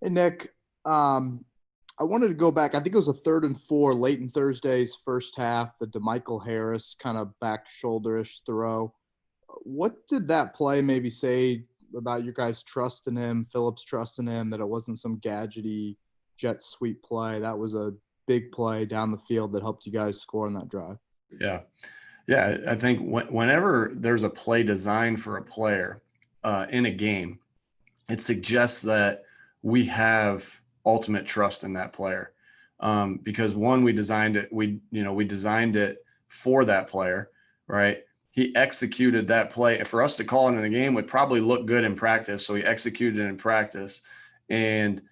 Hey Nick, I wanted to go back. I think it was a 3rd and 4 late in Thursday's first half. The DeMichael Harris kind of back shoulderish throw. What did that play maybe say about your guys trusting him, Phillips trusting him, that it wasn't some gadgety jet sweep play? That was a big play down the field that helped you guys score on that drive. Yeah. Yeah. I think whenever there's a play designed for a player in a game, it suggests that we have ultimate trust in that player. Because one, we designed it, we designed it for that player, right? He executed that play. For us to call it in the game would probably look good in practice. So he executed it in practice. And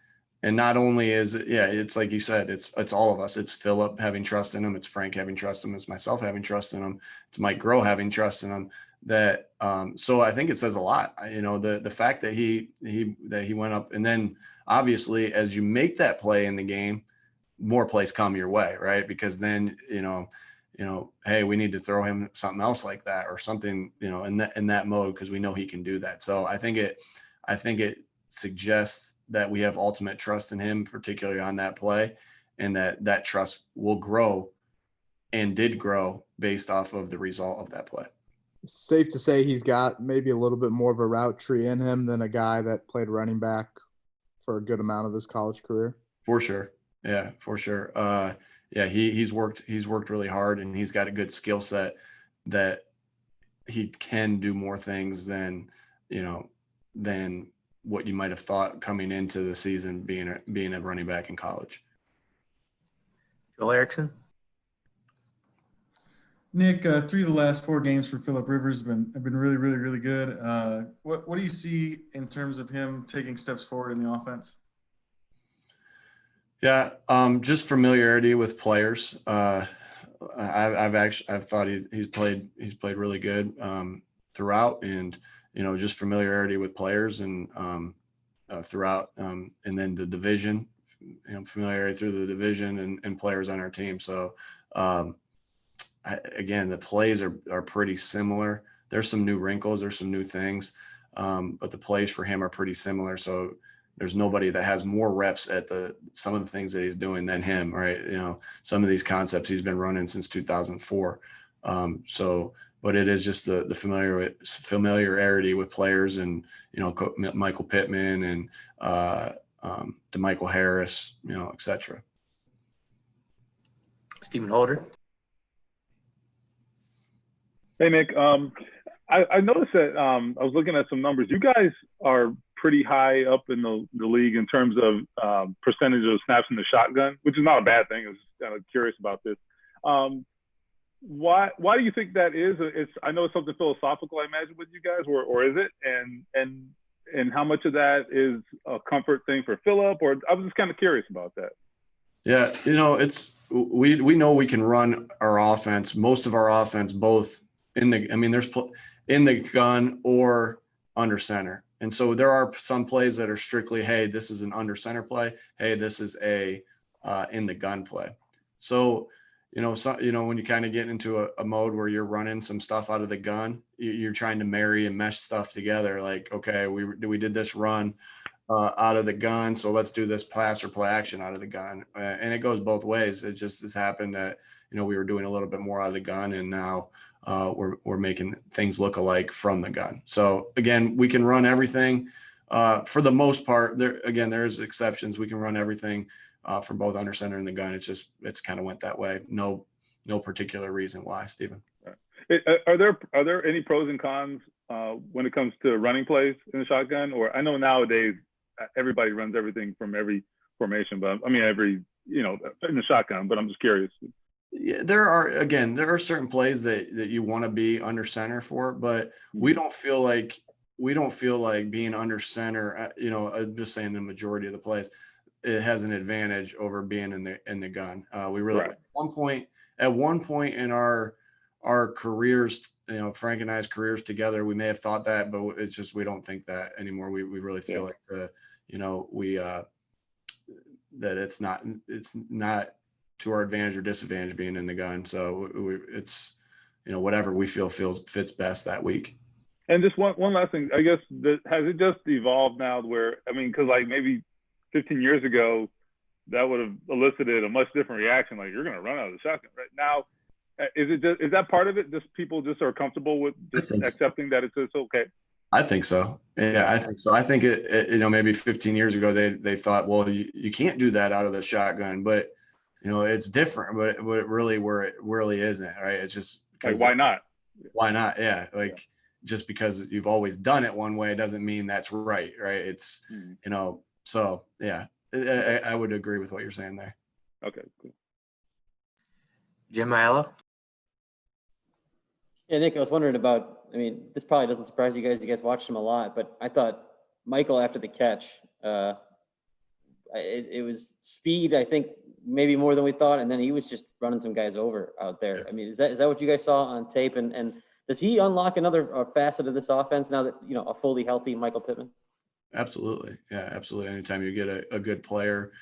not only is it, yeah, it's like you said, it's all of us. It's Philip having trust in him. It's Frank having trust in him. It's myself having trust in him. It's Mike Groh having trust in him. That so I think it says a lot. The fact that he went up, and then obviously as you make that play in the game, more plays come your way, right? Because then hey, we need to throw him something else like that or something, in that mode, because we know he can do that. So I think it suggests that we have ultimate trust in him, particularly on that play, and that trust will grow and did grow based off of the result of that play. Safe to say he's got maybe a little bit more of a route tree in him than a guy that played running back for a good amount of his college career. For sure. Yeah, for sure. Yeah, he's worked really hard, and he's got a good skill set that he can do more things than what you might have thought coming into the season being a running back in college. Joel Erickson. Nick, 3 of the last 4 games for Philip Rivers have been really, really, really good. What do you see in terms of him taking steps forward in the offense? Yeah, just familiarity with players. I've thought he's played really good throughout, and just familiarity with players and throughout, and then the division, familiarity through the division and players on our team. So again, the plays are pretty similar. There's some new wrinkles, there's some new things, but the plays for him are pretty similar. So there's nobody that has more reps at some of the things that he's doing than him, right? Some of these concepts he's been running since 2004. But it is just the familiarity with players, and Michael Pittman and DeMichael Harris, et cetera. Stephen Holder. Hey, Nick. I noticed that I was looking at some numbers. You guys are pretty high up in the league in terms of percentage of snaps in the shotgun, which is not a bad thing. I was just kind of curious about this. Why do you think that is? I know it's something philosophical, I imagine, with you guys, or is it? And how much of that is a comfort thing for Philip? Or I was just kind of curious about that. Yeah, it's we know we can run our offense, most of our offense, both there's in the gun or under center. And so there are some plays that are strictly, hey, this is an under center play. Hey, this is a in the gun play. So, when you kind of get into a mode where you're running some stuff out of the gun, you're trying to marry and mesh stuff together. Like, okay, we did this run out of the gun, so let's do this pass or play action out of the gun. And it goes both ways. It just has happened that, we were doing a little bit more out of the gun, and now we're making things look alike from the gun. So again, we can run everything for the most part. There's exceptions. We can run everything from both under center and the gun. It's kind of went that way. No particular reason why, Stephen. Are there any pros and cons when it comes to running plays in the shotgun? Or I know nowadays everybody runs everything from every formation, but in the shotgun. But I'm just curious. Yeah, there are certain plays that you want to be under center for, but we don't feel like being under center. I'm just saying the majority of the plays, it has an advantage over being in the gun. We really Right. At one point in our careers, Frank and I's careers together, we may have thought that, but it's just we don't think that anymore. We really feel like that it's not to our advantage or disadvantage being in the gun. So it's whatever we fits best that week. And just one last thing, I guess, has it just evolved now where, because like maybe 15 years ago, that would have elicited a much different reaction. Like, you're going to run out of the shotgun right now. Is that part of it? Just people just are comfortable with just accepting that it's okay. I think so. Yeah, I think so. I think it maybe 15 years ago they thought, well, you can't do that out of the shotgun, but it's different. But it really isn't, right? It's just like, why not? Why not? Yeah, just because you've always done it one way doesn't mean that's right? It's so yeah, I would agree with what you're saying there. Okay, cool. Jim Ayala. Yeah, Nick, I was wondering about, this probably doesn't surprise you guys. You guys watched him a lot, but I thought Michael, after the catch, it was speed, I think, maybe more than we thought. And then he was just running some guys over out there. Is that what you guys saw on tape? And does he unlock another facet of this offense now that, a fully healthy Michael Pittman? Absolutely. Yeah, absolutely. Anytime you get a good player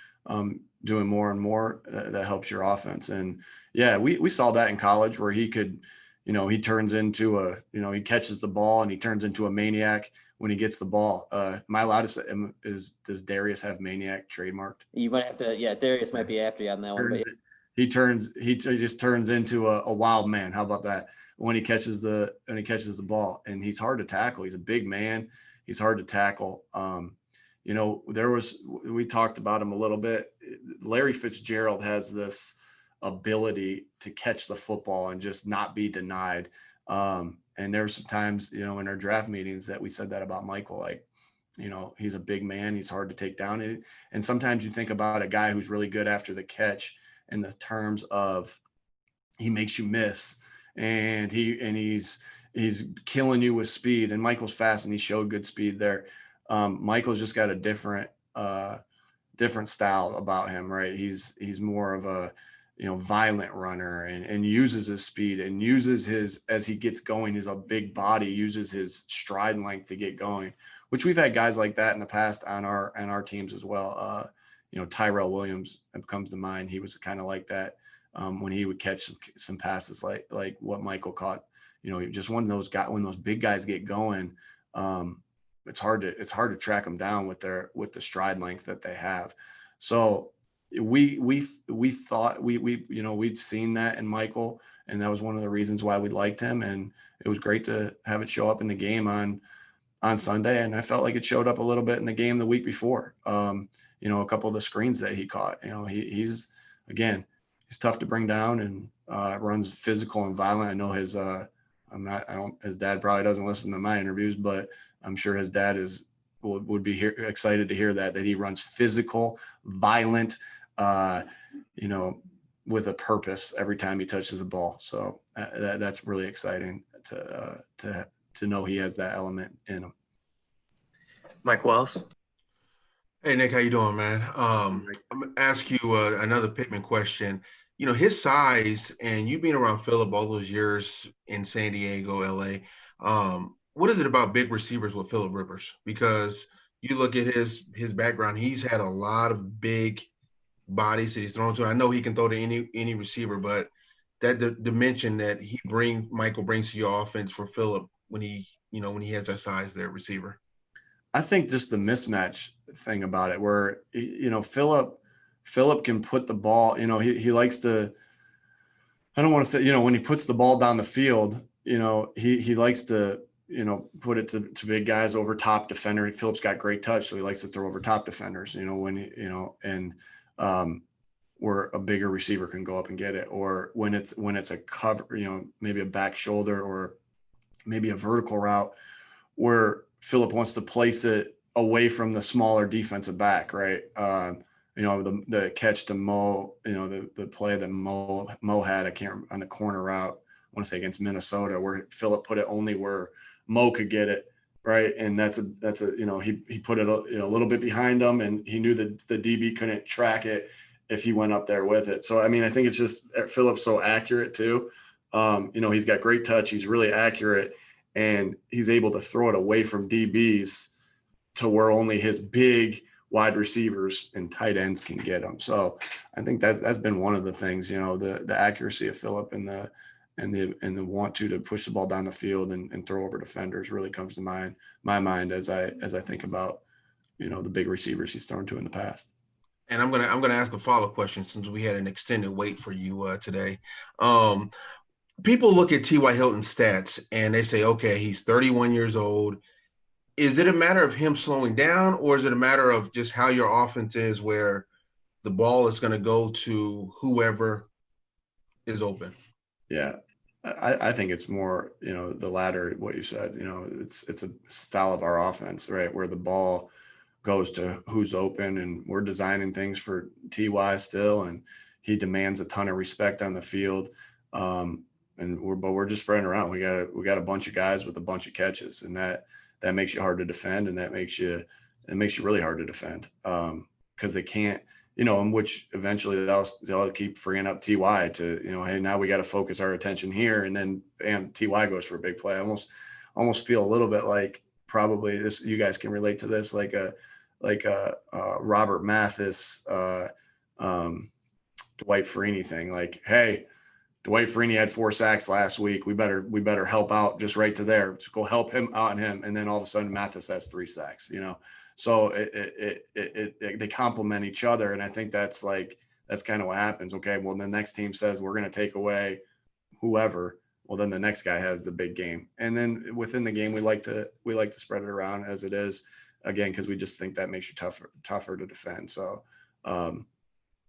doing more and more, that helps your offense. And yeah, we saw that in college where he could, he turns into he catches the ball and he turns into a maniac when he gets the ball. Am I allowed to say, does Darius have maniac trademarked? You might have to, Darius might be after you on that one. But he just turns into a wild man. How about that? When he catches the ball, and he's hard to tackle. He's a big man. He's hard to tackle. We talked about him a little bit. Larry Fitzgerald has this ability to catch the football and just not be denied. And there's some times, in our draft meetings that we said that about Michael, he's a big man. He's hard to take down. And sometimes you think about a guy who's really good after the catch in the terms of he makes you miss and he's killing you with speed, and Michael's fast and he showed good speed there. Michael's just got a different style about him, right? He's more of a, violent runner and uses his speed and uses as he gets going, he's a big body, uses his stride length to get going, which we've had guys like that in the past on our teams as well. Tyrell Williams comes to mind. He was kind of like that when he would catch some passes like what Michael caught. Just when those big guys get going, it's hard to track them down with the stride length that they have. So we thought we'd seen that in Michael, and that was one of the reasons why we liked him. And it was great to have it show up in the game on Sunday. And I felt like it showed up a little bit in the game the week before. A couple of the screens that he caught, he's tough to bring down and runs physical and violent. I know his dad probably doesn't listen to my interviews, but I'm sure his dad would be excited to hear that he runs physical, violent, with a purpose every time he touches the ball. So that's really exciting to know he has that element in him. Mike Wells. Hey, Nick, how you doing, man? I'm gonna ask you another Pittman question. His size and you being around Phillip all those years in San Diego, LA, what is it about big receivers with Phillip Rivers? Because you look at his background, he's had a lot of big bodies that he's thrown to. I know he can throw to any receiver, but that the dimension that Michael brings to your offense for Phillip when he has that size there, receiver. I think just the mismatch thing about it, where Phillip can put the ball. He likes to. I don't want to say when he puts the ball down the field. He likes to put it to big guys over top defender. Phillip's got great touch, so he likes to throw over top defenders. Where a bigger receiver can go up and get it, or when it's a cover, maybe a back shoulder or maybe a vertical route where Phillip wants to place it away from the smaller defensive back, right? The catch to Mo, the play that Mo had, on the corner route, I want to say against Minnesota, where Phillip put it only where Mo could get it, right? And that's he put it a little bit behind him, and he knew that the DB couldn't track it if he went up there with it. So, I think it's just Phillip's so accurate too. He's got great touch. He's really accurate, and he's able to throw it away from DBs to where only his big wide receivers and tight ends can get him. So I think that's been one of the things, the accuracy of Phillip and the want to push the ball down the field and throw over defenders really comes to my mind as I think about the big receivers he's thrown to in the past. And I'm gonna ask a follow-up question since we had an extended wait for you today. People look at T.Y. Hilton's stats and they say, okay, he's 31 years old. Is it a matter of him slowing down, or is it a matter of just how your offense is, where the ball is going to go to whoever is open? Yeah, I think it's more, the latter, what you said. It's a style of our offense, right, where the ball goes to who's open, and we're designing things for TY still, and he demands a ton of respect on the field. But we're just spreading around. We got a bunch of guys with a bunch of catches, and that makes you hard to defend, and it makes you really hard to defend, because they can't, in which eventually they'll keep freeing up TY to, hey, now we got to focus our attention here, and then bam, TY goes for a big play. I almost feel a little bit like, probably this, you guys can relate to this, like a Robert Mathis, Dwight Freeney thing. Like, hey, Dwight Freeney had 4 sacks last week. We better help out just right to there. Just go help him out and him. And then all of a sudden Mathis has 3 sacks, So they complement each other. And I think that's kind of what happens. Okay, well, the next team says we're going to take away whoever. Well, then the next guy has the big game. And then within the game, we like to spread it around as it is, again, because we just think that makes you tougher to defend. So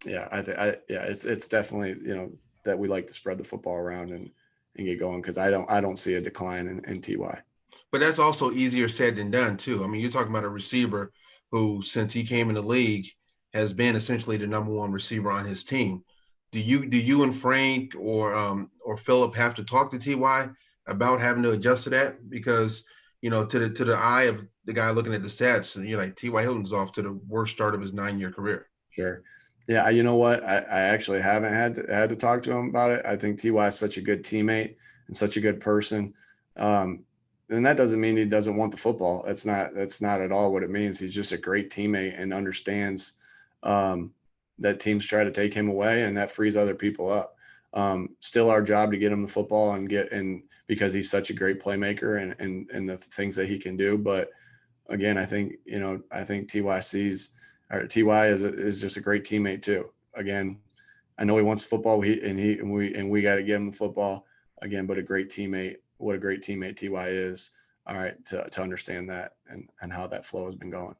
it's definitely, that we like to spread the football around and get going, because I don't see a decline in TY. But that's also easier said than done too. I mean, you're talking about a receiver who, since he came in the league, has been essentially the number 1 receiver on his team. Do you and Frank or Philip have to talk to TY about having to adjust to that? Because, to the eye of the guy looking at the stats, and you're like, T.Y. Hilton's off to the worst start of his 9-year career. Sure. Yeah, you know what? I actually haven't had to talk to him about it. I think TY is such a good teammate and such a good person. And that doesn't mean he doesn't want the football. That's not at all what it means. He's just a great teammate and understands that teams try to take him away, and that frees other people up. Still our job to get him the football and because he's such a great playmaker and the things that he can do. But again, I think TY is just a great teammate too. Again, I know he wants football, and we got to give him the football again, but a great teammate. What a great teammate TY is. All right, to understand that and how that flow has been going.